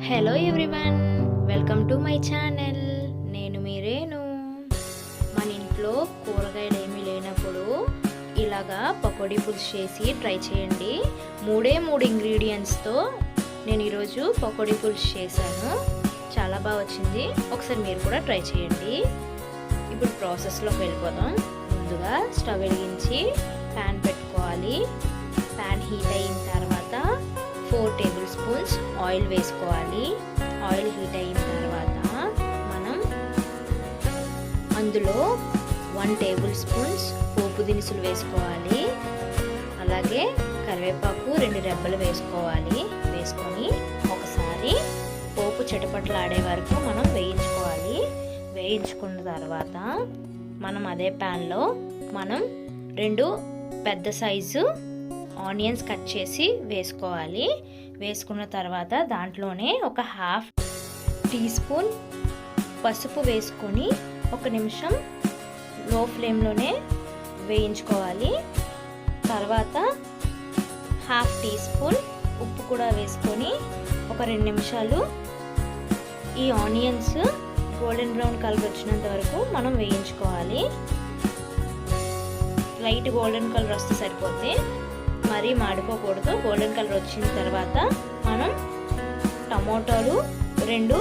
Hello everyone, welcome to my channel. నేను మీ రేణు. మన ఇంట్లో కూరగాయలు ఏమీ లేనప్పుడు ఇలాగా పకోడీ పులుసు చేసి ట్రై చేయండి. మూడే ఇంగ్రీడియంట్స్తో నేను ఈరోజు పకోడీ పులుసు చేశాను. చాలా బాగా వచ్చింది. ఒకసారి మీరు కూడా ట్రై చేయండి. ఇప్పుడు ప్రాసెస్లోకి వెళ్ళిపోదాం. ముందుగా స్టవ్ వెలిగించి ప్యాన్ పెట్టుకోవాలి. ప్యాన్ హీట్ అయిన తర్వాత 4 టేబుల్ స్పూన్స్ ఆయిల్ వేసుకోవాలి. ఆయిల్ హీట్ అయిన తర్వాత మనం అందులో 1 టేబుల్ స్పూన్స్ పోపు దినుసులు వేసుకోవాలి. అలాగే కరివేపాకు 2 రెబ్బలు వేసుకోవాలి. వేసుకొని ఒకసారి పోపు చిటపటలాడే వరకు మనం వేయించుకోవాలి. వేయించుకున్న తర్వాత మనం అదే ప్యాన్లో మనం 2 పెద్ద సైజు ఆనియన్స్ కట్ చేసి వేసుకోవాలి. వేసుకున్న తర్వాత దాంట్లోనే ఒక 1/2 టీ స్పూన్ పసుపు వేసుకొని 1 నిమిషం లో ఫ్లేమ్లోనే వేయించుకోవాలి. తర్వాత 1/2 టీ స్పూన్ ఉప్పు కూడా వేసుకొని ఒక 2 నిమిషాలు ఈ ఆనియన్స్ గోల్డెన్ బ్రౌన్ కలర్ వచ్చినంత వరకు మనం వేయించుకోవాలి. లైట్ గోల్డెన్ కలర్ వస్తే సరిపోద్ది, మరీ మాడిపోకూడదు. గోల్డెన్ కలర్ వచ్చిన తర్వాత మనం టమోటాలు 2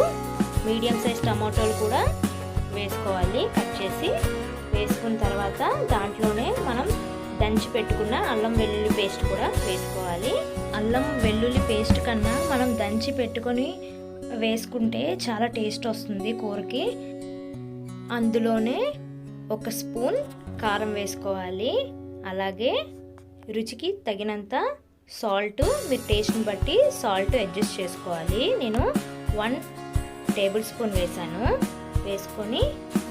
మీడియం సైజ్ టమోటాలు కూడా వేసుకోవాలి. కట్ చేసి వేసుకున్న తర్వాత దాంట్లోనే మనం దంచి పెట్టుకున్న అల్లం వెల్లుల్లి పేస్ట్ కూడా వేసుకోవాలి. అల్లం వెల్లుల్లి పేస్ట్ కన్నా మనం దంచి పెట్టుకొని వేసుకుంటే చాలా టేస్ట్ వస్తుంది కూరకి. అందులోనే 1 స్పూన్ కారం వేసుకోవాలి. అలాగే రుచికి తగినంత సాల్ట్, మీ టేస్ట్ని బట్టి సాల్ట్ అడ్జస్ట్ చేసుకోవాలి. నేను 1 టేబుల్ స్పూన్ వేసాను. వేసుకొని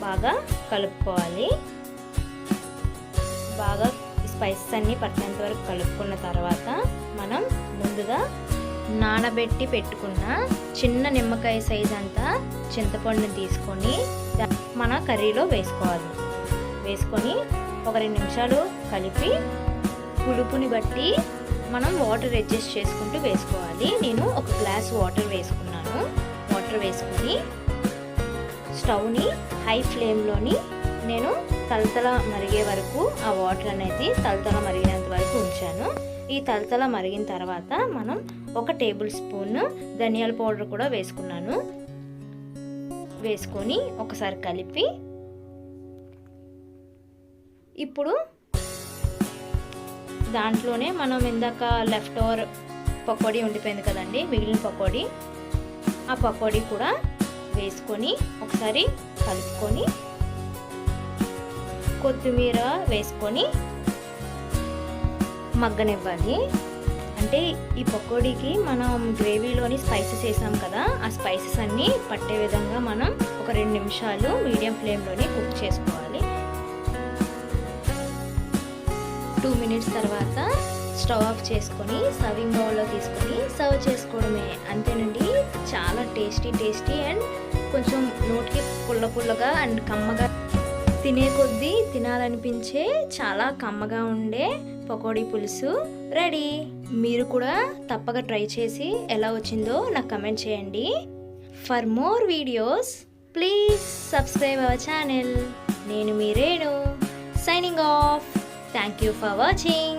బాగా కలుపుకోవాలి. బాగా స్పైసెస్ అన్నీ పట్టినంత వరకు కలుపుకున్న తర్వాత మనం ముందుగా నానబెట్టి పెట్టుకున్న చిన్న నిమ్మకాయ సైజ్ అంతా చింతపండుని తీసుకొని మన కర్రీలో వేసుకోవాలి. వేసుకొని ఒక 2 నిమిషాలు కలిపి పులుపుని బట్టి మనం వాటర్ అడ్జస్ట్ చేసుకుంటూ వేసుకోవాలి. నేను 1 గ్లాస్ వాటర్ వేసుకున్నాను. వాటర్ వేసుకొని స్టవ్ని హై ఫ్లేమ్లోని నేను తలతల మరిగే వరకు ఆ వాటర్ అనేది తలతల మరిగినంత వరకు ఉంచాను. ఈ తలతల మరిగిన తర్వాత మనం 1 టేబుల్ స్పూన్ ధనియాల పౌడర్ కూడా వేసుకున్నాను. వేసుకొని ఒకసారి కలిపి ఇప్పుడు దాంట్లోనే మనం ఇందాక లెఫ్ట్ ఓవర్ పకోడీ ఉండిపోయింది కదండి, మిగిలిన పకోడీ, ఆ పకోడీ కూడా వేసుకొని ఒకసారి కలుపుకొని కొత్తిమీర వేసుకొని మగ్గనివ్వాలి. అంటే ఈ పకోడీకి మనం గ్రేవీలోని స్పైసెస్ వేసాం కదా, ఆ స్పైసెస్ అన్నీ పట్టే విధంగా మనం ఒక 2 నిమిషాలు మీడియం ఫ్లేమ్లోనే కుక్ చేసుకోవాలి. 2 మినిట్స్ తర్వాత స్టవ్ ఆఫ్ చేసుకొని సర్వింగ్ బౌల్లో తీసుకొని సర్వ్ చేసుకోవడమే. అంతేనండి. చాలా టేస్టీ అండ్ కొంచెం నోటికి పుల్లగా అండ్ కమ్మగా, తినే కొద్దీ తినాలనిపించే చాలా కమ్మగా ఉండే పకోడీ పులుసు రెడీ. మీరు కూడా తప్పక ట్రై చేసి ఎలా వచ్చిందో నాకు కమెంట్ చేయండి. For more videos please subscribe our channel. నేను మీ Renu, signing off. Thank you for watching.